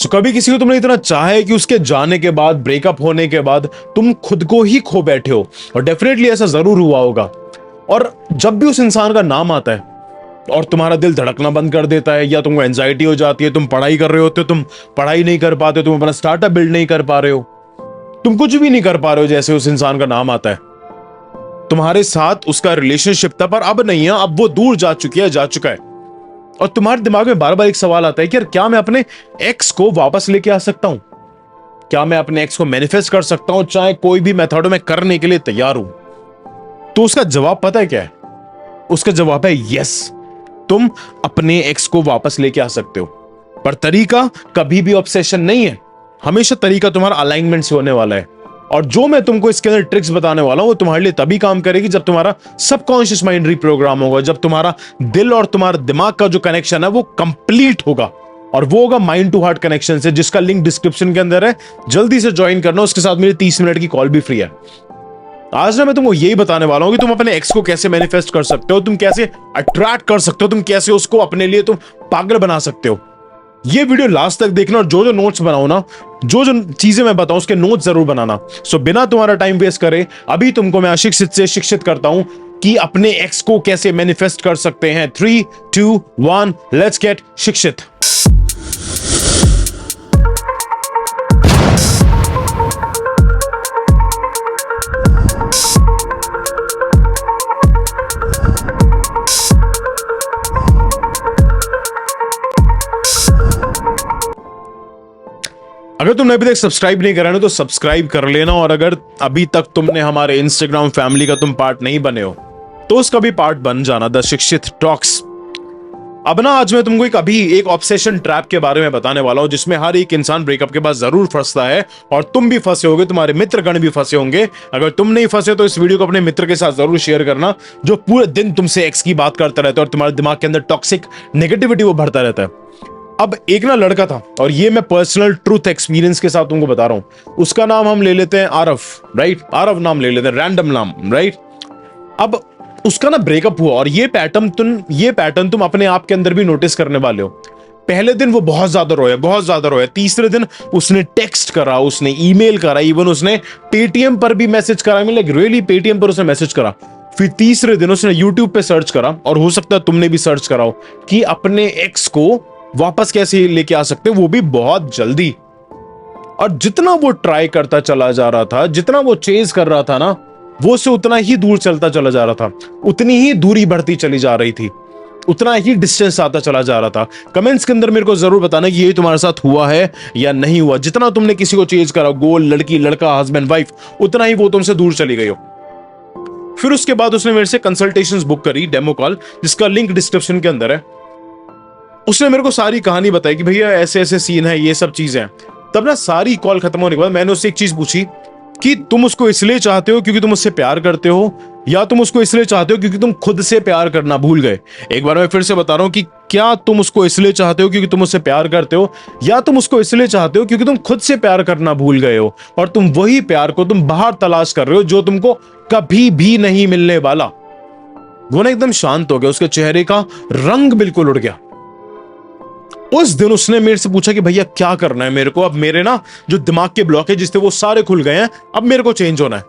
तो कभी किसी को तुमने इतना चाहा है कि उसके जाने के बाद, ब्रेकअप होने के बाद तुम खुद को ही खो बैठे हो? और डेफिनेटली ऐसा जरूर हुआ होगा। और जब भी उस इंसान का नाम आता है और तुम्हारा दिल धड़कना बंद कर देता है, या तुमको एंजाइटी हो जाती है, तुम पढ़ाई कर रहे होते हो, तुम पढ़ाई नहीं कर पाते, तुम अपना स्टार्टअप बिल्ड नहीं कर पा रहे हो, तुम कुछ भी नहीं कर पा रहे हो, जैसे उस इंसान का नाम आता है, तुम्हारे साथ उसका रिलेशनशिप था पर अब नहीं है, अब वो दूर जा चुकी है, जा चुका है, और तुम्हारे दिमाग में बार बार एक सवाल आता है कि यार क्या मैं अपने एक्स को वापस लेके आ सकता हूं? क्या मैं अपने एक्स को मैनिफेस्ट कर सकता हूं, चाहे कोई भी मेथड में करने के लिए तैयार हूं? तो उसका जवाब पता है क्या है? उसका जवाब है यस, तुम अपने एक्स को वापस लेके आ सकते हो। पर तरीका कभी भी ऑब्सेशन नहीं है, हमेशा तरीका तुम्हारा अलाइनमेंट से होने वाला है। और जो मैं तुमको इसके अंदर ट्रिक्स बताने वाला हूं वो तुम्हारे लिए तभी काम करेगी जब तुम्हारा सबकॉन्शियस माइंड रिप्रोग्राम होगा, जब तुम्हारा दिल और तुम्हारा दिमाग का जो कनेक्शन है वो कंप्लीट होगा। और वो होगा माइंड टू हार्ट कनेक्शन से, जिसका लिंक डिस्क्रिप्शन के अंदर है। जल्दी से ज्वाइन करना, उसके साथ मेरी 30 मिनट की कॉल भी फ्री है। आज ना मैं तुमको यही बताने वाला हूं कि तुम अपने एक्स को कैसे मैनिफेस्ट कर सकते हो, तुम कैसे अट्रैक्ट कर सकते हो, तुम कैसे उसको अपने लिए तुम पागल बना सकते हो। ये वीडियो लास्ट तक देखना, और जो जो नोट्स बनाओ ना, जो जो चीजें मैं बताऊं उसके नोट्स जरूर बनाना। सो बिना तुम्हारा टाइम वेस्ट करे अभी तुमको मैं अशिक्षित से शिक्षित करता हूं कि अपने एक्स को कैसे मैनिफेस्ट कर सकते हैं। 3, 2, 1, लेट्स गेट शिक्षित। अगर तुमने अभी तक सब्सक्राइब नहीं करा ना तो सब्सक्राइब कर लेना, और अगर अभी तक तुमने हमारे इंस्टाग्राम फैमिली का तुम पार्ट नहीं बने हो तो उसका भी पार्ट बन जाना, द शिक्षित टॉक्स। अब ना आज मैं तुमको एक ऑब्सेशन ट्रैप के बारे में बताने वाला हूं, जिसमें हर एक इंसान ब्रेकअप के बाद जरूर फंसता है, और तुम भी फंसे होगे, तुम्हारे मित्रगण भी फंसे होंगे। अगर तुम नहीं फंसे तो इस वीडियो को अपने मित्र के साथ जरूर शेयर करना, जो पूरे दिन तुमसे एक्स की बात करता रहता है और तुम्हारे दिमाग के अंदर टॉक्सिक नेगेटिविटी वो भरता रहता है। अब एक ना लड़का था, और ये मैं पर्सनल ट्रूथ एक्सपीरियंस के साथ तुमको बता रहा हूं। उसका नाम हम ले लेते हैं आरव, राइट? आरव नाम ले लेते हैं, रैंडम नाम, राइट? अब उसका ना ब्रेकअप हुआ, और ये पैटर्न तुम अपने आप के अंदर भी नोटिस करने वाले हो। पहले दिन वो बहुत ज्यादा रोया, बहुत ज्यादा रोया। तीसरे दिन उसने टेक्स्ट करा, उसने ईमेल करा, इवन उसने पेटीएम पर भी मैसेज करा, लाइक रियली पेटीएम पर उसने मैसेज करा। फिर तीसरे दिन उसने यूट्यूब पे सर्च करा, और हो सकता है तुमने भी सर्च करा हो कि अपने एक्स को वापस कैसे लेके आ सकते, वो भी बहुत जल्दी। और जितना वो ट्राई करता चला जा रहा था, जितना वो चेज कर रहा था ना, वो से उतना ही दूर चलता चला जा रहा था, उतनी ही दूरी बढ़ती चली जा रही थी, उतना ही डिस्टेंस आता चला जा रहा था। कमेंट्स के अंदर मेरे को जरूर बताना कि ये तुम्हारे साथ हुआ है या नहीं हुआ। जितना तुमने किसी को चेज करा, गोल, लड़की, लड़का, हस्बैंड, वाइफ, उतना ही वो तुमसे दूर चली गई हो। फिर उसके बाद उसने मेरे से कंसल्टेशंस बुक करी, डेमो कॉल, जिसका लिंक डिस्क्रिप्शन के अंदर है। उसने मेरे को सारी कहानी बताई कि भैया ऐसे ऐसे सीन है, ये सब चीजें हैं। तब ना सारी कॉल खत्म होने के बाद मैंने उससे एक चीज पूछी कि तुम उसको इसलिए चाहते हो क्योंकि तुम उससे प्यार करते हो, या तुम उसको इसलिए चाहते हो क्योंकि तुम खुद से प्यार करना भूल गए? एक बार मैं फिर से बता रहा हूं कि क्या तुम उसको इसलिए चाहते हो क्योंकि तुम उससे प्यार करते हो, या तुम उसको इसलिए चाहते हो क्योंकि तुम खुद से प्यार करना भूल गए हो, और तुम वही प्यार को तुम बाहर तलाश कर रहे हो जो तुमको कभी भी नहीं मिलने वाला। वो ना एकदम शांत हो गया, उसके चेहरे का रंग बिल्कुल उड़ गया। उस दिन उसने मेरे से पूछा कि भैया क्या करना है मेरे को, अब मेरे ना जो दिमाग के ब्लॉक है जिससे वो सारे खुल गए हैं, अब मेरे को चेंज होना है।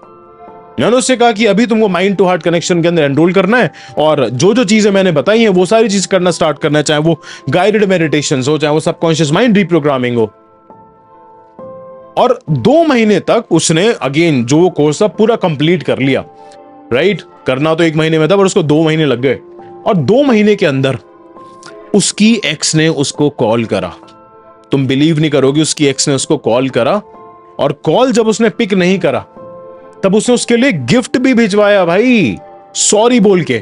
मैंने उससे कहा कि अभी तुमको माइंड टू हार्ट कनेक्शन के अंदर एनरोल करना है, और जो जो चीजें मैंने बताई हैं वो सारी चीज करना स्टार्ट करना है, चाहे वो गाइडेड मेडिटेशन हो, चाहे वो सबकॉन्शियस माइंड रिप्रोग्रामिंग हो। और 2 महीने तक उसने अगेन जो कोर्स था पूरा कंप्लीट कर लिया, राइट? करना तो 1 महीने में था, पर उसको 2 महीने लग गए। और 2 महीने के अंदर उसकी एक्स ने उसको कॉल करा। तुम बिलीव नहीं करोगे, उसकी एक्स ने उसको कॉल करा, और कॉल जब उसने पिक नहीं करा तब उसने उसके लिए गिफ्ट भी भिजवाया भाई, सॉरी बोल के।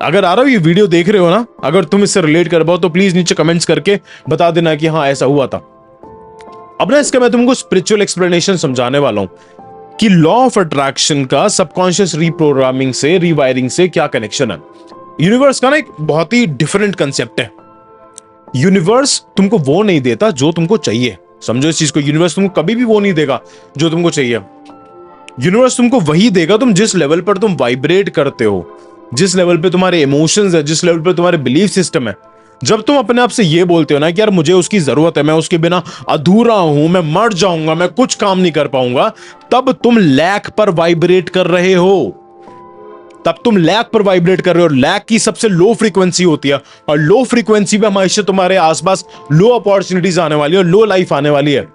अगर आ रहा हो ये वीडियो देख रहे हो ना, अगर तुम इससे रिलेट कर पाओ तो प्लीज नीचे कमेंट्स करके बता देना कि हाँ ऐसा हुआ था। अब ना इसका मैं तुमको स्पिरिचुअल एक्सप्लेनेशन समझाने वाला हूं कि लॉ ऑफ अट्रैक्शन का सबकॉन्शियस रीप्रोग्रामिंग से, रीवायरिंग से क्या कनेक्शन है। यूनिवर्स का ना एक बहुत ही डिफरेंट कंसेप्ट है। यूनिवर्स तुमको वो नहीं देता जो तुमको चाहिए, समझो इस चीज को। यूनिवर्स तुमको कभी भी वो नहीं देगा जो तुमको चाहिए। यूनिवर्स तुमको वही देगा तुम जिस लेवल पर तुम वाइब्रेट करते हो, जिस लेवल पे तुम्हारे इमोशंस है, जिस लेवल पे तुम्हारे बिलीफ सिस्टम है, जब तुम अपने आप से ये बोलते हो ना कि यार मुझे उसकी जरूरत है, मैं उसके बिना अधूरा हूं, मैं मर जाऊंगा, मैं कुछ काम नहीं कर पाऊंगा, तब तुम लैक पर वाइब्रेट कर रहे हो। तब तुम लैक पर वाइब्रेट कर रहे हो। लैक की सबसे लो फ्रीक्वेंसी होती है, और लो फ्रीक्वेंसी पे हमेशा तुम्हारे आसपास लो अपॉर्चुनिटीज आने वाली है और लो लाइफ आने वाली है।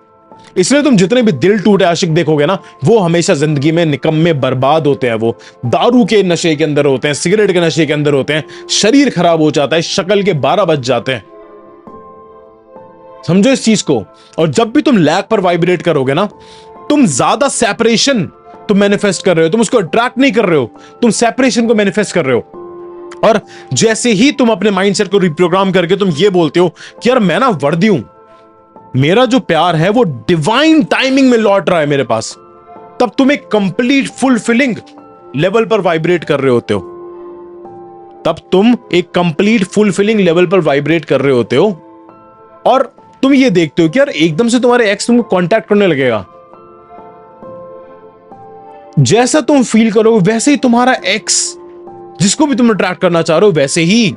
इसलिए तुम जितने भी दिल टूटे आशिक देखोगे ना, वो हमेशा जिंदगी में निकम्मे बर्बाद होते हैं। वो दारू के नशे के अंदर होते हैं, सिगरेट के नशे के अंदर होते हैं, शरीर खराब हो जाता है, शक्ल के 12 बज जाते हैं। समझो इस चीज को। और जब भी तुम लैक पर वाइब्रेट करोगे ना, तुम ज्यादा सेपरेशन तुम मैनिफेस्ट कर रहे हो, तुम उसको अट्रैक्ट नहीं कर रहे हो, तुम सेपरेशन को मैनिफेस्ट कर रहे हो। और जैसे ही तुम अपने माइंडसेट को रिप्रोग्राम करके तुम ये बोलते हो कि यार मैं ना वर्दी हूं, मेरा जो प्यार है वो डिवाइन टाइमिंग में लौट रहा है मेरे पास, तब तुम एक कंप्लीट फुलफिलिंग लेवल पर वाइब्रेट कर रहे होते हो। तब तुम एक कंप्लीट फुलफिलिंग लेवल पर वाइब्रेट कर रहे होते हो। और तुम ये देखते हो कि यार एकदम से तुम्हारे एक्स तुमको कांटेक्ट करने लगेगा। जैसा तुम फील करोगे वैसे ही तुम्हारा एक्स, जिसको भी तुम अट्रैक्ट करना चाह रहे हो, वैसे ही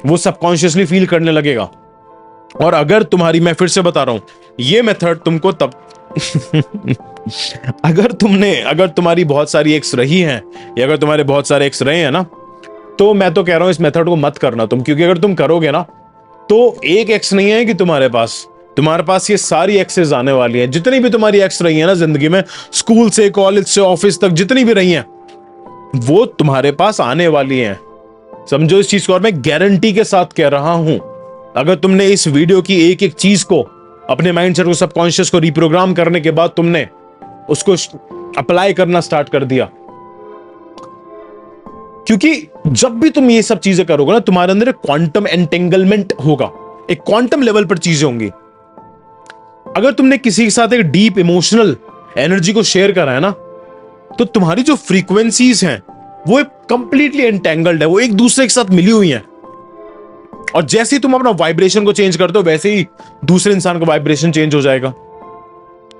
वो सबकॉन्शियसली फील करने लगेगा। और अगर तुम्हारी, मैं फिर से बता रहा हूं, ये मेथड तुमको तब अगर तुम्हारी बहुत सारी एक्स रही हैं, या अगर तुम्हारे बहुत सारे एक्स रहे हैं ना, तो मैं तो कह रहा हूं इस मेथड को मत करना तुम। क्योंकि अगर तुम करोगे ना, तो एक एक्स नहीं है कि तुम्हारे पास ये सारी एक्सेस आने वाली हैं। जितनी भी तुम्हारी एक्स रही है ना जिंदगी में, स्कूल से, कॉलेज से, ऑफिस तक, जितनी भी रही हैं, वो तुम्हारे पास आने वाली हैं। समझो इस चीज को। और मैं गारंटी के साथ कह रहा हूं, अगर तुमने इस वीडियो की एक एक चीज को, अपने माइंडसेट को, सबकॉन्शियस को रिप्रोग्राम करने के बाद तुमने उसको अप्लाई करना स्टार्ट कर दिया, क्योंकि जब भी तुम ये सब चीजें करोगे ना, तुम्हारे अंदर एक क्वांटम एंटेंगलमेंट होगा, एक क्वांटम लेवल पर चीजें होंगी। अगर तुमने किसी के साथ एक डीप इमोशनल एनर्जी को शेयर करा है ना, तो तुम्हारी जो फ्रीक्वेंसीज हैं वो कंप्लीटली एंटेंगल्ड है, वो एक दूसरे के साथ मिली हुई हैं। और जैसे ही तुम अपना वाइब्रेशन को चेंज करते हो, वैसे ही दूसरे इंसान का वाइब्रेशन चेंज हो जाएगा।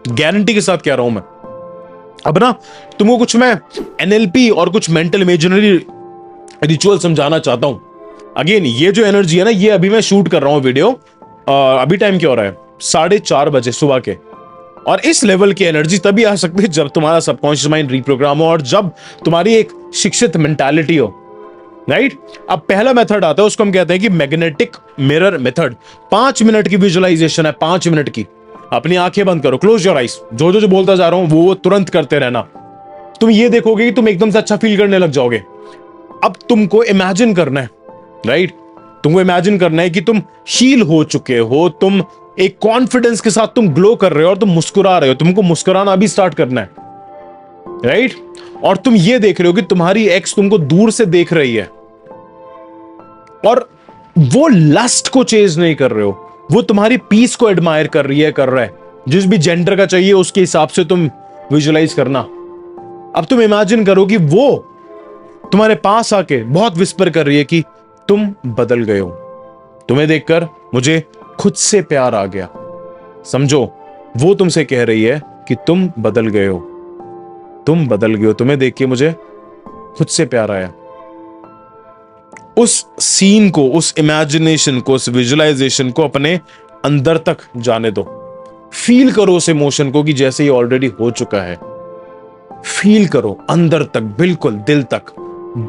गारंटी के साथ कह रहा हूं मैं। अब ना तुमको कुछ मैं एनएलपी और कुछ मेंटल इमेजिनरी रिचुअल समझाना चाहता हूं। अगेन, ये जो एनर्जी है ना, ये अभी मैं शूट कर रहा हूं वीडियो, अभी टाइम क्या हो रहा है, 4:30 बजे सुबह के। और इस लेवल की एनर्जी तभी आ सकती है जब तुम्हारा सबकॉन्शियस माइंड रिप्रोग्राम हो, और जब तुम्हारी एक शिक्षित मेंटालिटी हो, राइट। अब पहला मेथड आता है, उसको हम कहते हैं कि मैग्नेटिक मिरर मेथड। 5 मिनट की विजुअलाइजेशन है, 5 मिनट की। अपनी आंखें बंद करो, क्लोज योर आइज। जो बोलता जा रहा हूं वो तुरंत करते रहना। तुम ये देखोगे कि तुम एकदम से अच्छा फील करने लग जाओगे। अब तुमको इमेजिन करना है, राइट, तुमको इमेजिन करना है कि तुम हील हो चुके हो, तुम एक कॉन्फिडेंस के साथ तुम ग्लो कर रहे हो और तुम मुस्कुरा रहे हो। तुमको मुस्कुराना भी स्टार्ट करना है, राइट। और तुम ये देख रहे हो कि तुम्हारी एक्स तुमको दूर से देख रही है, और वो लस्ट को चेज नहीं कर रहे हो, वो तुम्हारी पीस को एडमायर कर रहा है। जिस भी जेंडर का चाहिए उसके हिसाब से तुम विजुअलाइज करना। अब तुम इमेजिन करो कि वो तुम्हारे पास आके बहुत विस्पर कर रही है कि तुम बदल गए हो, तुम्हें देखकर मुझे खुद से प्यार आ गया। समझो, वो तुमसे कह रही है कि तुम बदल गए हो, तुम बदल गए हो, तुम्हें देख के मुझे खुद से प्यार आया। उस सीन को, उस इमेजिनेशन को, उस विजुअलाइजेशन को अपने अंदर तक जाने दो। फील करो उस इमोशन को कि जैसे ये ऑलरेडी हो चुका है। फील करो अंदर तक, बिल्कुल दिल तक,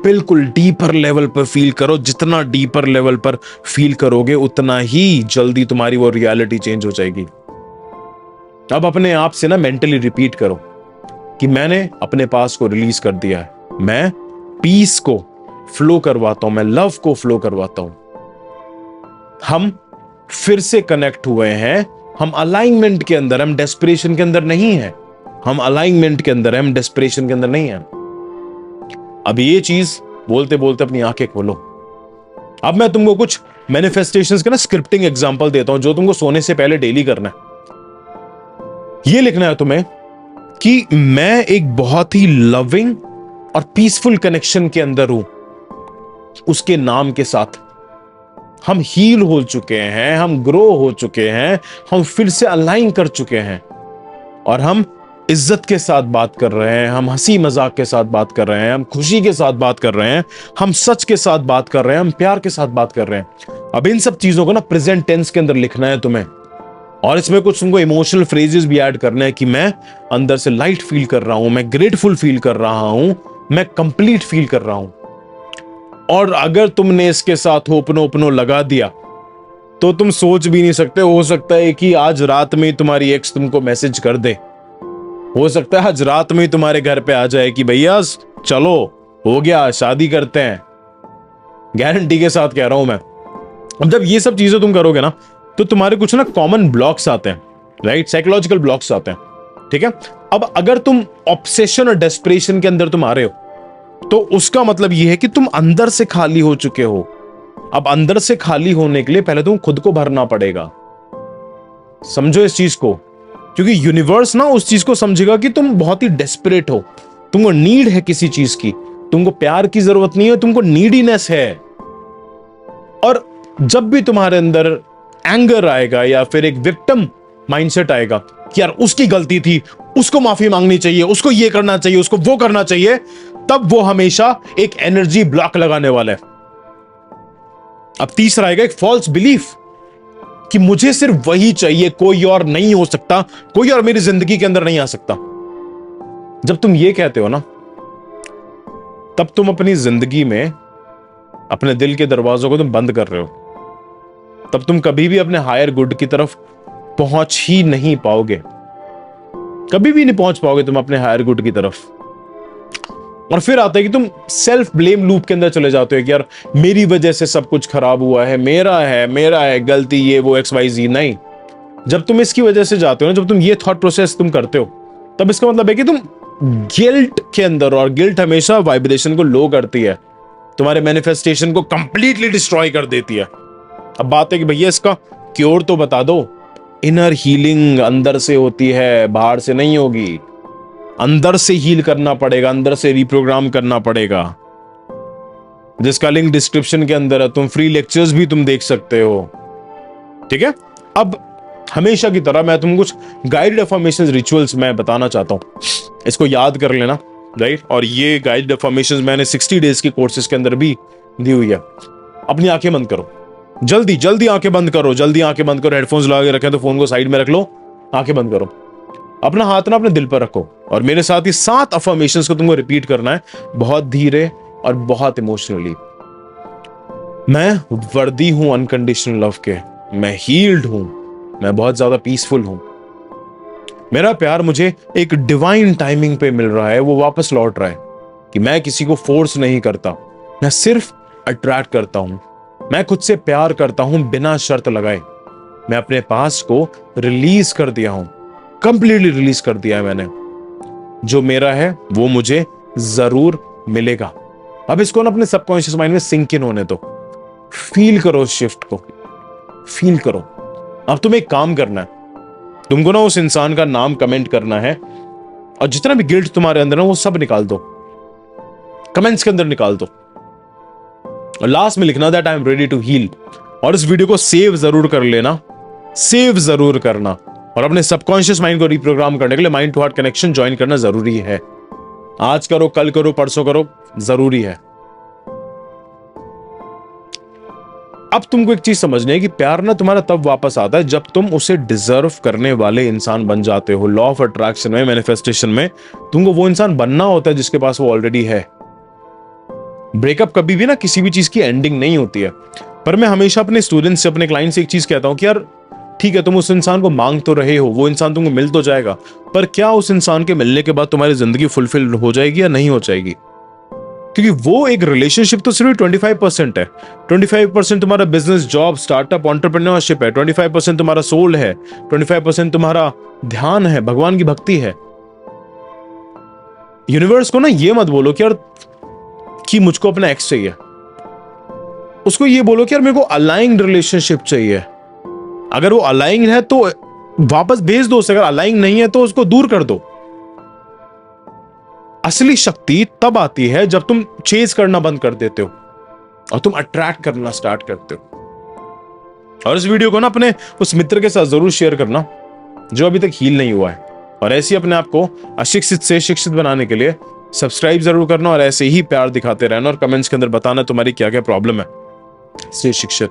बिल्कुल डीपर लेवल पर फील करो। जितना डीपर लेवल पर फील करोगे उतना ही जल्दी तुम्हारी वो रियलिटी चेंज हो जाएगी। अब अपने आप से ना मेंटली रिपीट करो कि मैंने अपने पास को रिलीज कर दिया है, मैं पीस को फ्लो करवाता हूं, मैं लव को फ्लो करवाता हूं। हम फिर से कनेक्ट हुए हैं, हम अलाइनमेंट के अंदर, हम डेस्परेशन के अंदर नहीं है। हम अलाइनमेंट के अंदर है, हम डेस्परेशन के अंदर नहीं है। अब ये चीज बोलते बोलते अपनी आंखें खोलो। अब मैं तुमको कुछ मैनिफेस्टेशंस के ना स्क्रिप्टिंग एग्जांपल देता हूं, जो तुमको सोने से पहले डेली करना है। ये लिखना है तुम्हें कि मैं एक बहुत ही लविंग और पीसफुल कनेक्शन के अंदर हूं, उसके नाम के साथ। हम हील हो चुके हैं, हम ग्रो हो चुके हैं, हम फिर से अलाइन कर चुके हैं, और हम इज्जत के साथ बात कर रहे हैं, हम हंसी मजाक के साथ बात कर रहे हैं, हम खुशी के साथ बात कर रहे हैं, हम सच के साथ बात कर रहे हैं, हम प्यार के साथ बात कर रहे हैं। अब इन सब चीजों को ना प्रेजेंट टेंस के अंदर लिखना है तुम्हें, और इसमें कुछ तुमको इमोशनल फ्रेजेस भी ऐड करने हैं कि मैं अंदर से लाइट फील कर रहा हूं, मैं ग्रेटफुल फील कर रहा हूं, मैं कंप्लीट फील कर रहा हूं। और अगर तुमने इसके साथ होपनो ओपनो लगा दिया तो तुम सोच भी नहीं सकते, हो सकता है कि आज रात में तुम्हारी एक्स तुमको मैसेज कर दे, हो सकता है आज रात में तुम्हारे घर पे आ जाए कि भैया चलो हो गया शादी करते हैं। गारंटी के साथ कह रहा हूं मैं। अब जब ये सब चीजें तुम करोगे ना तो तुम्हारे कुछ ना कॉमन ब्लॉक्स आते हैं, राइट, साइकोलॉजिकल ब्लॉक्स आते हैं, ठीक है। अब अगर तुम ऑब्सेशन और डेस्परेशन के अंदर तुम आ रहे हो तो उसका मतलब यह है कि तुम अंदर से खाली हो चुके हो। अब अंदर से खाली होने के लिए पहले तुम खुद को भरना पड़ेगा, समझो इस चीज को, क्योंकि यूनिवर्स ना उस चीज को समझेगा कि तुम बहुत ही डेस्परेट हो, तुमको नीड है किसी चीज की, तुमको प्यार की जरूरत नहीं है, तुमको नीडीनेस है। और जब भी तुम्हारे अंदर एंगर आएगा या फिर एक विक्टिम माइंडसेट आएगा कि यार उसकी गलती थी, उसको माफी मांगनी चाहिए, उसको ये करना चाहिए, उसको वो करना चाहिए, तब वो हमेशा एक एनर्जी ब्लॉक लगाने वाला है। अब तीसरा आएगा एक फॉल्स बिलीफ कि मुझे सिर्फ वही चाहिए, कोई और नहीं हो सकता, कोई और मेरी जिंदगी के अंदर नहीं आ सकता। जब तुम ये कहते हो ना तब तुम अपनी जिंदगी में अपने दिल के दरवाजों को तुम बंद कर रहे हो, तब तुम कभी भी अपने हायर गुड की तरफ पहुंच ही नहीं पाओगे, कभी भी नहीं पहुंच पाओगे तुम अपने हायर गुड की तरफ। और फिर आता है कि तुम सेल्फ ब्लेम लूप के अंदर चले जाते हो कि यार मेरी वजह से सब कुछ खराब हुआ है, मेरा है गलती, ये वो XYZ। नहीं, जब तुम इसकी वजह से जाते हो ना, जब तुम ये थॉट प्रोसेस तुम करते हो, तब इसका मतलब है कि तुम गिल्ट के अंदर, और गिल्ट हमेशा वाइब्रेशन को लो करती है, तुम्हारे मैनिफेस्टेशन को कंप्लीटली डिस्ट्रॉय कर देती है। अब बात है कि भैया इसका क्योर तो बता दो। इनर हीलिंग अंदर से होती है, बाहर से नहीं होगी। अंदर से हील करना पड़ेगा, अंदर से रिप्रोग्राम करना पड़ेगा, जिसका लिंक डिस्क्रिप्शन के अंदर है। तुम फ्री लेक्चर्स भी तुम देख सकते हो, ठीक है। अब हमेशा की तरह मैं तुम कुछ गाइडेड अफर्मेशंस रिचुअल्स मैं बताना चाहता हूं, इसको याद कर लेना, राइट। और ये गाइडेड अफर्मेशंस मैंने 60 डेज के कोर्सेज के अंदर भी दी हुई है। अपनी आंखें बंद करो, जल्दी जल्दी आंखें बंद करो, जल्दी आंखें बंद करो। हेडफोन्स लगा के रखे तो फोन को साइड में रख लो, आंखें बंद करो, अपना हाथ ना अपने दिल पर रखो, और मेरे साथ ही 7 अफर्मेशंस को तुमको रिपीट करना है, बहुत धीरे और बहुत इमोशनली। मैं वर्दी हूं अनकंडीशनल लव के, मैं हील्ड हूं, मैं बहुत ज्यादा पीसफुल हूं, मेरा प्यार मुझे एक डिवाइन टाइमिंग पे मिल रहा है, वो वापस लौट रहा है, कि मैं किसी को फोर्स नहीं करता, मैं सिर्फ अट्रैक्ट करता हूं, मैं खुद से प्यार करता हूं बिना शर्त लगाए, मैं अपने पास को रिलीज कर दिया हूं, कंप्लीटली रिलीज कर दिया है मैंने, जो मेरा है वो मुझे जरूर मिलेगा। अब इसको ना अपने सबकॉन्शियस माइंड में सिंक इन होने दो, फील करो उस शिफ्ट को, फील करो। अब तुम्हें एक काम करना है, तुमको ना उस इंसान का नाम कमेंट करना है, और जितना भी गिल्ट तुम्हारे अंदर है वो सब निकाल दो, कमेंट्स के अंदर निकाल दो, और लास्ट में लिखना that I am ready to heal. और इस वीडियो को सेव जरूर कर लेना, सेव जरूर करना, और अपने सबकॉन्शियस माइंड को रिप्रोग्राम करने के लिए mind to heart connection join करना जरूरी है। आज करो, कल करो, परसों करो, जरूरी है। अब तुमको एक चीज समझनी है कि प्यार ना तुम्हारा तब वापस आता है जब तुम उसे डिजर्व करने वाले इंसान बन जाते हो। लॉ ऑफ अट्रैक्शन में, मैनिफेस्टेशन में तुमको वो इंसान बनना होता है जिसके पास वो ऑलरेडी है। ब्रेकअप कभी भी ना किसी भी चीज की एंडिंग नहीं होती है, पर मैं हमेशा अपने स्टूडेंट्स से, अपने क्लाइंट से एक चीज कहता हूं कि यार ठीक है, तुम उस इंसान को मांग तो रहे हो, वो इंसान तुमको मिल तो जाएगा, पर क्या उस इंसान के मिलने के बाद तुम्हारी जिंदगी फुलफिल हो जाएगी या नहीं हो जाएगी? क्योंकि वो एक रिलेशनशिप तो सिर्फ 25% है। 25% तुम्हारा बिजनेस, जॉब, स्टार्टअप, एंटरप्रेन्योरशिप है, 25% तुम्हारा सोल है, 25% तुम्हारा ध्यान है, भगवान की भक्ति है। यूनिवर्स को ना ये मत बोलो कि यार कि मुझको अपना एक्स चाहिए, उसको ये बोलो कि यार मेरे को अलाइंड रिलेशनशिप चाहिए। अगर वो अलाइंग है तो वापस भेज दो उसे, अगर अलाइंग नहीं है तो उसको दूर कर दो। असली शक्ति तब आती है जब तुम चेज करना बंद कर देते हो और तुम अट्रैक्ट करना स्टार्ट करते हो। और इस वीडियो को ना अपने उस मित्र के साथ जरूर शेयर करना जो अभी तक हील नहीं हुआ है, और ऐसे ही अपने आप को अशिक्षित से शिक्षित बनाने के लिए सब्सक्राइब जरूर करना और ऐसे ही प्यार दिखाते रहना और कमेंट्स के अंदर बताना तुम्हारी क्या क्या प्रॉब्लम है। स्टे शिक्षित।